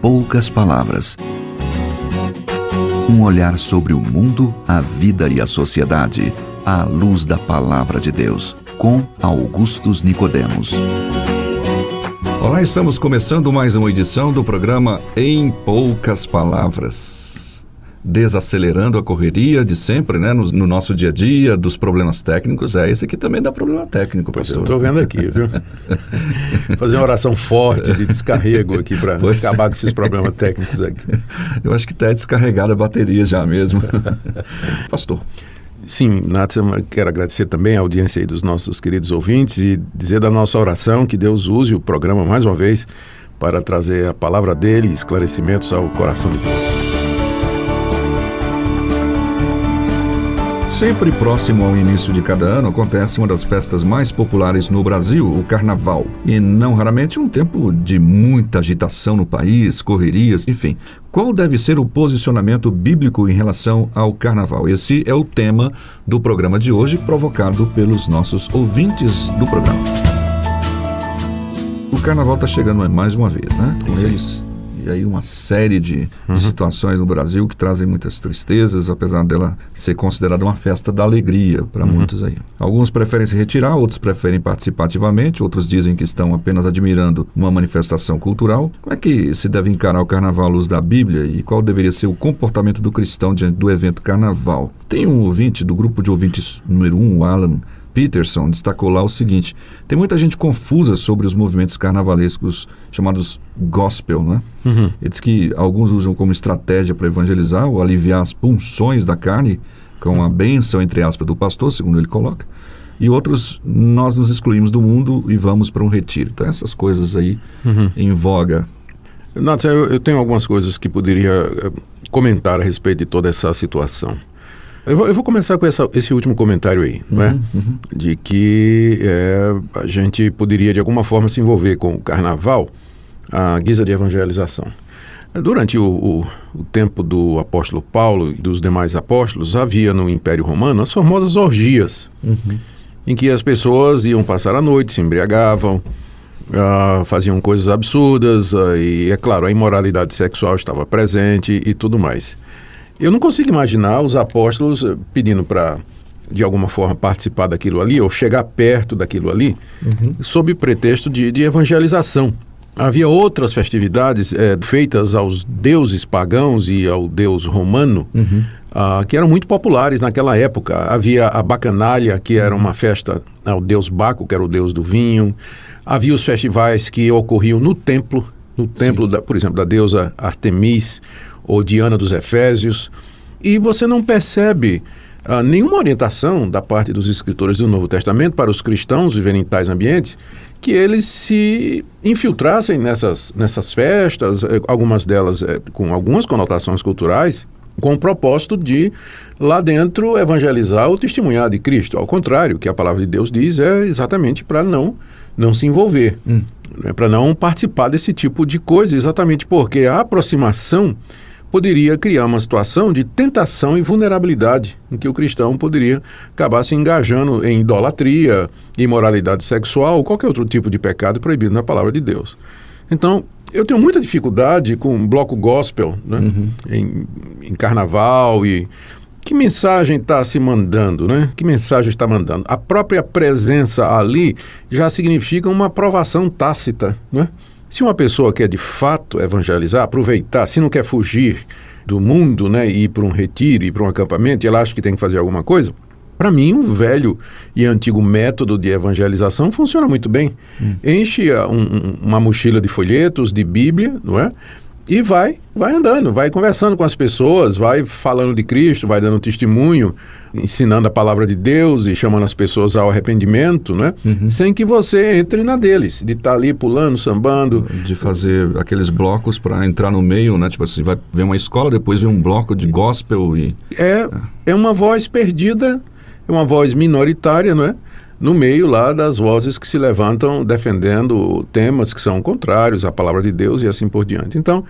poucas palavras. Um olhar sobre o mundo, a vida e a sociedade, à luz da Palavra de Deus, com Augustus Nicodemos. Olá, estamos começando mais uma edição do programa Em Poucas Palavras. Desacelerando a correria de sempre, né? No nosso dia a dia, dos problemas técnicos. Esse aqui também dá problema técnico, pastor. Eu estou vendo aqui, viu? Fazer uma oração forte de descarrego aqui para acabar com esses problemas técnicos aqui. Eu acho que está descarregada a bateria já mesmo. Pastor. Sim, Nathan, quero agradecer também a audiência aí dos nossos queridos ouvintes e dizer da nossa oração que Deus use o programa mais uma vez para trazer a palavra dele e esclarecimentos ao coração de todos. Sempre próximo ao início de cada ano acontece uma das festas mais populares no Brasil, o Carnaval. E não raramente um tempo de muita agitação no país, correrias, enfim. Qual deve ser o posicionamento bíblico em relação ao Carnaval? Esse é o tema do programa de hoje, provocado pelos nossos ouvintes do programa. O Carnaval está chegando mais uma vez, né? Com eles. E aí uma série de situações no Brasil que trazem muitas tristezas, apesar dela ser considerada uma festa da alegria para muitos aí. Alguns preferem se retirar, outros preferem participar ativamente, outros dizem que estão apenas admirando uma manifestação cultural. Como é que se deve encarar o Carnaval à luz da Bíblia e qual deveria ser o comportamento do cristão diante do evento Carnaval? Tem um ouvinte do grupo de ouvintes número 1, o Alan Peterson, destacou lá o seguinte: tem muita gente confusa sobre os movimentos carnavalescos chamados gospel, né? Ele diz que alguns usam como estratégia para evangelizar ou aliviar as punções da carne, com a bênção, entre aspas, do pastor, segundo ele coloca, e outros, nós nos excluímos do mundo e vamos para um retiro. Então essas coisas aí em voga. Nathan, eu tenho algumas coisas que poderia comentar a respeito de toda essa situação. Eu vou começar com esse último comentário aí, né? De que a gente poderia de alguma forma se envolver com o Carnaval à guisa de evangelização. Durante o tempo do apóstolo Paulo e dos demais apóstolos, havia no Império Romano as famosas orgias, em que as pessoas iam passar a noite, se embriagavam, faziam coisas absurdas, e é claro, a imoralidade sexual estava presente e tudo mais. Eu não consigo imaginar os apóstolos pedindo para, de alguma forma, participar daquilo ali ou chegar perto daquilo ali, sob pretexto de evangelização. Havia outras festividades feitas aos deuses pagãos e ao deus romano, que eram muito populares naquela época. Havia a bacanalha, que era uma festa ao deus Baco, que era o deus do vinho. Havia os festivais que ocorriam no templo, por exemplo, da deusa Artemis, ou Diana dos Efésios, e você não percebe nenhuma orientação da parte dos escritores do Novo Testamento para os cristãos viverem em tais ambientes, que eles se infiltrassem nessas festas, algumas delas com algumas conotações culturais, com o propósito de, lá dentro, evangelizar ou testemunhar de Cristo. Ao contrário, o que a palavra de Deus diz é exatamente para não se envolver, para não participar desse tipo de coisa, exatamente porque a aproximação poderia criar uma situação de tentação e vulnerabilidade, em que o cristão poderia acabar se engajando em idolatria, imoralidade sexual ou qualquer outro tipo de pecado proibido na palavra de Deus. Então, eu tenho muita dificuldade com bloco gospel, né? Em carnaval. E que mensagem está se mandando, né? Que mensagem está mandando? A própria presença ali já significa uma aprovação tácita, né? Se uma pessoa quer de fato evangelizar, aproveitar, se não quer fugir do mundo, né, e ir para um retiro, ir para um acampamento, e ela acha que tem que fazer alguma coisa, para mim, um velho e antigo método de evangelização funciona muito bem. Enche uma mochila de folhetos, de Bíblia, não é? E vai andando, vai conversando com as pessoas, vai falando de Cristo, vai dando testemunho, ensinando a palavra de Deus e chamando as pessoas ao arrependimento, né? Sem que você entre na deles, de estar ali pulando, sambando. De fazer aqueles blocos para entrar no meio, né? Tipo assim, vai ver uma escola, depois vem um bloco de gospel e... É uma voz perdida, é uma voz minoritária, não é? No meio lá das vozes que se levantam defendendo temas que são contrários à palavra de Deus e assim por diante. Então,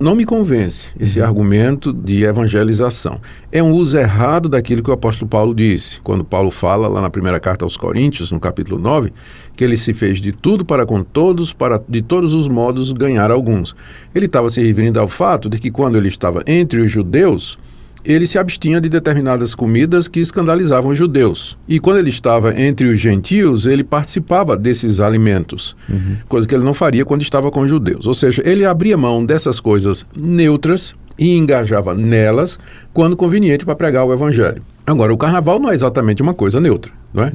não me convence esse argumento de evangelização. É um uso errado daquilo que o apóstolo Paulo disse, quando Paulo fala lá na primeira carta aos Coríntios, no capítulo 9, que ele se fez de tudo para com todos, para de todos os modos ganhar alguns. Ele estava se referindo ao fato de que quando ele estava entre os judeus, ele se abstinha de determinadas comidas que escandalizavam os judeus. E quando ele estava entre os gentios, ele participava desses alimentos, coisa que ele não faria quando estava com os judeus. Ou seja, ele abria mão dessas coisas neutras e engajava nelas quando conveniente para pregar o evangelho. Agora, o carnaval não é exatamente uma coisa neutra, não é?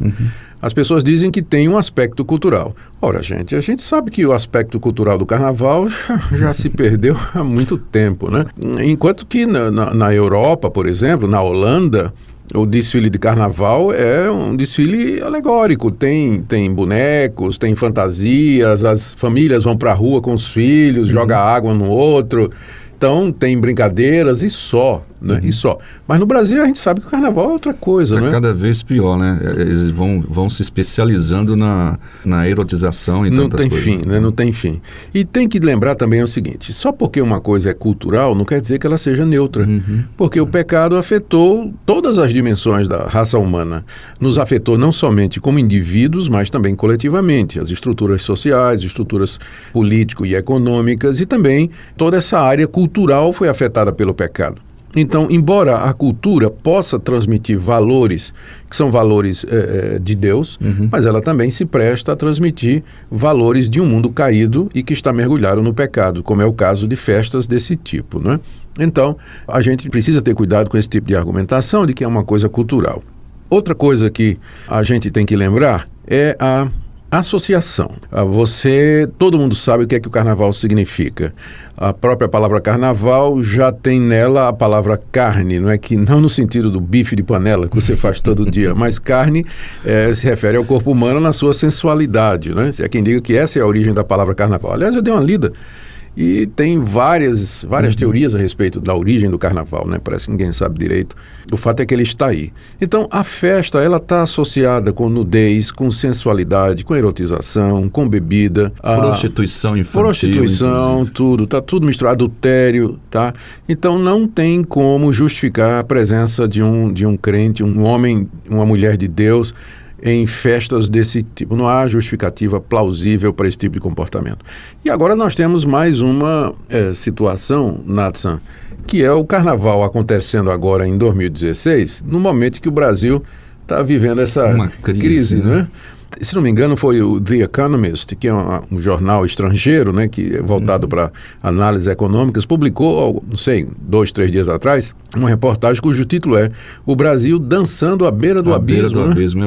As pessoas dizem que tem um aspecto cultural. Ora, gente, a gente sabe que o aspecto cultural do carnaval já se perdeu há muito tempo, né? Enquanto que na Europa, por exemplo, na Holanda, o desfile de carnaval é um desfile alegórico. Tem bonecos, tem fantasias, as famílias vão para a rua com os filhos, jogam água no outro. Então, tem brincadeiras e só, né? E só. Mas no Brasil a gente sabe que o carnaval é outra coisa, né? Cada vez pior, né? Eles vão se especializando na erotização e tantas coisas. Não tem fim, né? Não tem fim. E tem que lembrar também o seguinte, só porque uma coisa é cultural, não quer dizer que ela seja neutra. Porque o pecado afetou todas as dimensões da raça humana. Nos afetou não somente como indivíduos, mas também coletivamente. As estruturas sociais, estruturas políticas e econômicas e também toda essa área cultural foi afetada pelo pecado. Então, embora a cultura possa transmitir valores que são valores de Deus, mas ela também se presta a transmitir valores de um mundo caído e que está mergulhado no pecado, como é o caso de festas desse tipo, né? Então, a gente precisa ter cuidado com esse tipo de argumentação de que é uma coisa cultural. Outra coisa que a gente tem que lembrar é a associação. Todo mundo sabe o que é que o carnaval significa. A própria palavra carnaval já tem nela a palavra carne, não é que não no sentido do bife de panela que você faz todo dia, mas carne se refere ao corpo humano na sua sensualidade, né? Se é quem diga que essa é a origem da palavra carnaval. Aliás, eu dei uma lida e tem várias teorias a respeito da origem do carnaval, né? Parece que ninguém sabe direito. O fato é que ele está aí. Então, a festa, ela está associada com nudez, com sensualidade, com erotização, com bebida. Prostituição infantil. Prostituição, tudo. Está tudo misturado, adultério, tá? Então, não tem como justificar a presença de um crente, um homem, uma mulher de Deus, em festas desse tipo. Não há justificativa plausível para esse tipo de comportamento. E agora nós temos mais uma situação, Natsan, que é o carnaval acontecendo agora em 2016, no momento que o Brasil está vivendo essa crise, né? Se não me engano, foi o The Economist, que é um jornal estrangeiro, né, que é voltado para análises econômicas, publicou, não sei, 2, 3 dias atrás, uma reportagem cujo título é O Brasil dançando à beira do abismo.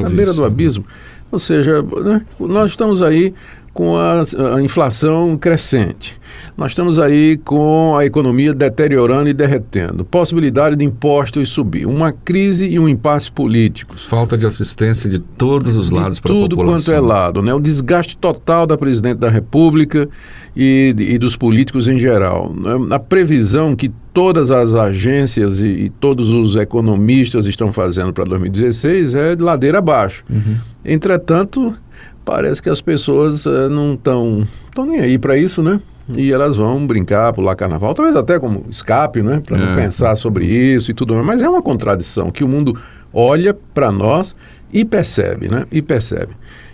À beira do abismo. Ou seja, né, nós estamos aí com a inflação crescente. Nós estamos aí com a economia deteriorando e derretendo. Possibilidade de impostos subir. Uma crise e um impasse político. Falta de assistência de todos os lados para a população. Tudo quanto é lado, né? O desgaste total da presidente da República e dos políticos em geral. A previsão que todas as agências e todos os economistas estão fazendo para 2016 é de ladeira abaixo. Entretanto, parece que as pessoas não estão nem aí para isso, né? E elas vão brincar, pular carnaval, talvez até como escape, né? Para não pensar sobre isso e tudo mais. Mas é uma contradição que o mundo olha para nós e percebe, né? E percebe.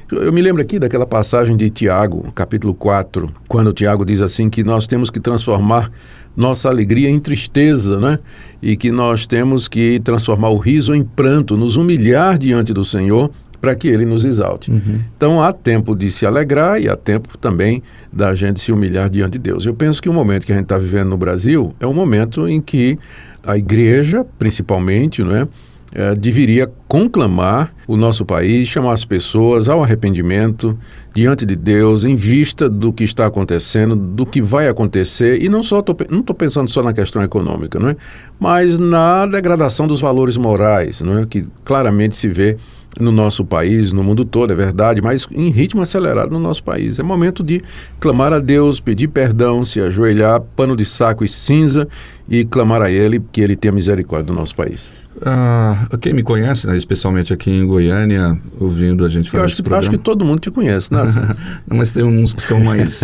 Eu me lembro aqui daquela passagem de Tiago, capítulo 4, quando Tiago diz assim que nós temos que transformar nossa alegria em tristeza, né? E que nós temos que transformar o riso em pranto, nos humilhar diante do Senhor, para que Ele nos exalte. Então, há tempo de se alegrar e há tempo também da gente se humilhar diante de Deus. Eu penso que o momento que a gente está vivendo no Brasil é um momento em que a igreja, principalmente, não é, deveria conclamar o nosso país, chamar as pessoas ao arrependimento diante de Deus, em vista do que está acontecendo, do que vai acontecer, e não estou pensando só na questão econômica, não é? Mas na degradação dos valores morais, não é? Que claramente se vê no nosso país, no mundo todo, é verdade, mas em ritmo acelerado no nosso país. É momento de clamar a Deus, pedir perdão, se ajoelhar, pano de saco e cinza, e clamar a Ele que Ele tenha misericórdia do nosso país. Quem me conhece, né, especialmente aqui em Goiânia, ouvindo a gente fazer esse programa... acho que todo mundo te conhece, né? Não, mas tem uns que são mais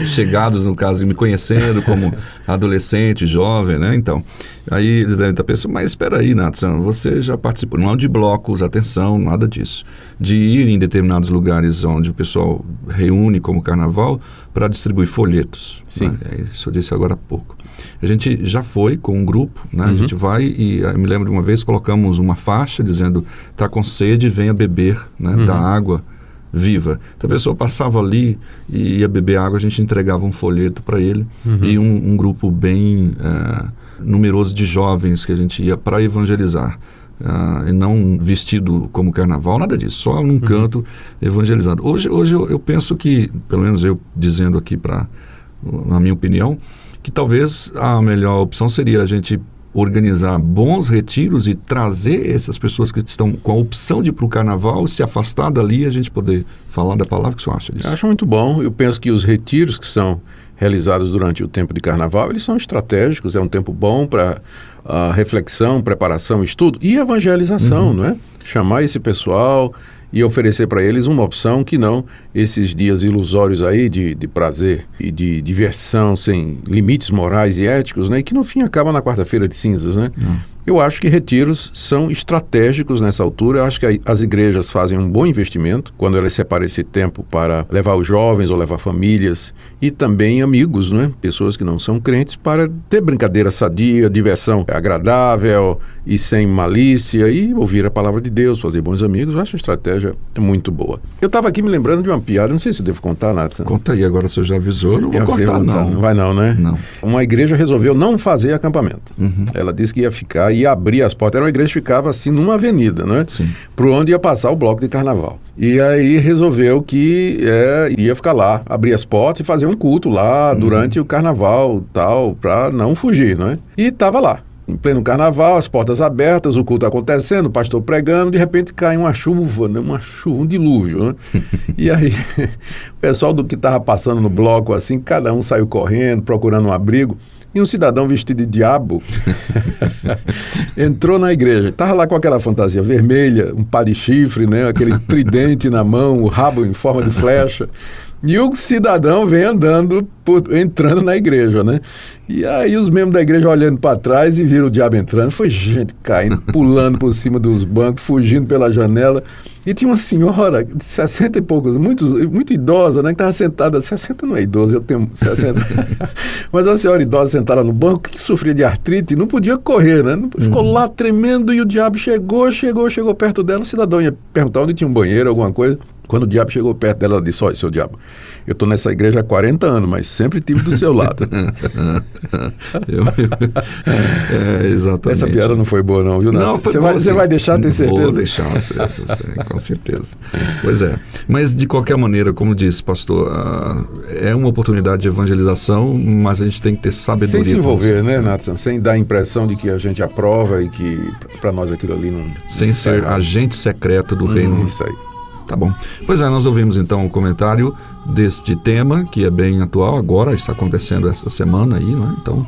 chegados, no caso, e me conhecendo como adolescente, jovem, né? Então, aí eles devem estar pensando, mas espera aí, Nathan, você já participou, não de blocos, atenção, nada disso. De ir em determinados lugares onde o pessoal reúne como carnaval para distribuir folhetos. Sim. Né? Isso eu disse agora há pouco. A gente já foi com um grupo, né? A gente vai e eu me lembro de uma vez colocamos uma faixa dizendo está com sede, venha beber, né? Da água viva. Então a pessoa passava ali e ia beber água, a gente entregava um folheto para ele e um grupo bem numeroso de jovens que a gente ia para evangelizar. E não vestido como carnaval, nada disso, só num canto evangelizando. Hoje eu penso que, pelo menos eu dizendo aqui na minha opinião, que talvez a melhor opção seria a gente organizar bons retiros e trazer essas pessoas que estão com a opção de ir para o carnaval, se afastar dali e a gente poder falar da palavra. O que você acha disso? Eu acho muito bom. Eu penso que os retiros que são realizados durante o tempo de carnaval, eles são estratégicos, é um tempo bom para reflexão, preparação, estudo e evangelização, não é? Chamar esse pessoal e oferecer para eles uma opção que não esses dias ilusórios aí de prazer e de diversão sem limites morais e éticos, né? E que no fim acaba na quarta-feira de cinzas, né? Eu acho que retiros são estratégicos nessa altura. Eu acho que as igrejas fazem um bom investimento quando elas separam esse tempo para levar os jovens ou levar famílias e também amigos, né? Pessoas que não são crentes, para ter brincadeira sadia, diversão agradável e sem malícia e ouvir a palavra de Deus, fazer bons amigos. Eu acho a estratégia muito boa. Eu estava aqui me lembrando de uma piada, não sei se eu devo contar, Nathan. Conta aí, agora você já avisou, não vou contar não. Não vai não, né? Não. Uma igreja resolveu não fazer acampamento. Ela disse que ia abrir as portas. Era uma igreja que ficava assim numa avenida, né? Sim. Por onde ia passar o bloco de carnaval. E aí resolveu que ia ficar lá, abrir as portas e fazer um culto lá durante o carnaval, tal, para não fugir, né? E estava lá. Em pleno carnaval, as portas abertas, o culto acontecendo, o pastor pregando, de repente cai uma chuva, né? Um dilúvio, né? E aí, o pessoal do que estava passando no bloco, assim, cada um saiu correndo, procurando um abrigo, e um cidadão vestido de diabo entrou na igreja. Estava lá com aquela fantasia vermelha, um pá de chifre, né? Aquele tridente na mão, o rabo em forma de flecha. E o cidadão vem entrando na igreja, né? E aí os membros da igreja olhando para trás e viram o diabo entrando. Foi gente caindo, pulando por cima dos bancos, fugindo pela janela. E tinha uma senhora de 60 e poucos, muito idosa, né? Que estava sentada, 60 não é idoso, eu tenho 60. Mas a senhora idosa sentada no banco, que sofria de artrite, não podia correr, né? Ficou lá tremendo e o diabo chegou perto dela. O cidadão ia perguntar onde tinha um banheiro, alguma coisa. Quando o diabo chegou perto dela, ela disse: olha, seu diabo, eu estou nessa igreja há 40 anos, mas sempre estive do seu lado. Exatamente. Essa piada não foi boa não, viu, Nath? Não, Você vai deixar, tem certeza? Vou deixar, com certeza. Pois é. Mas, de qualquer maneira, como disse, pastor, é uma oportunidade de evangelização, mas a gente tem que ter sabedoria. Sem se envolver, né, Nathan? Sem dar a impressão de que a gente aprova e que para nós aquilo ali não... Sem ser agente secreto do reino. Isso aí. Tá bom. Pois é, nós ouvimos então o comentário deste tema, que é bem atual, agora está acontecendo essa semana aí, não é? Então,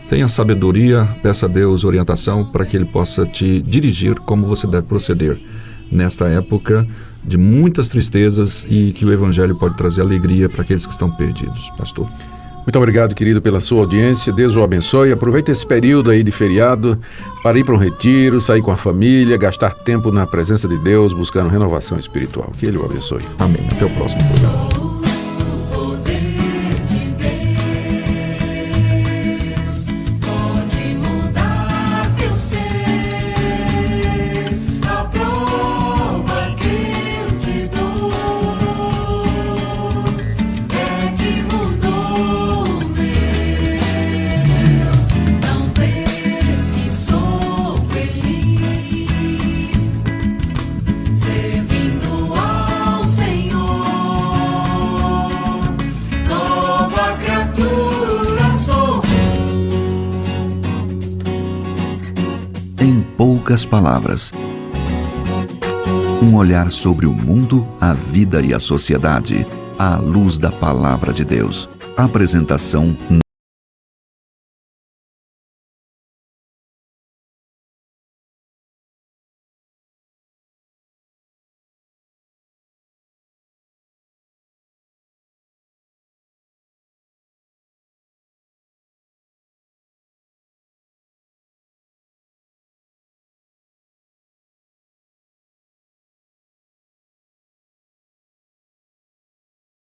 tenha sabedoria, peça a Deus orientação para que Ele possa te dirigir como você deve proceder nesta época de muitas tristezas e que o Evangelho pode trazer alegria para aqueles que estão perdidos. Pastor. Muito obrigado, querido, pela sua audiência. Deus o abençoe. Aproveite esse período aí de feriado para ir para um retiro, sair com a família, gastar tempo na presença de Deus, buscando renovação espiritual. Que Ele o abençoe. Amém. Até o próximo programa. Poucas palavras. Um olhar sobre o mundo, a vida e a sociedade, à luz da palavra de Deus. Apresentação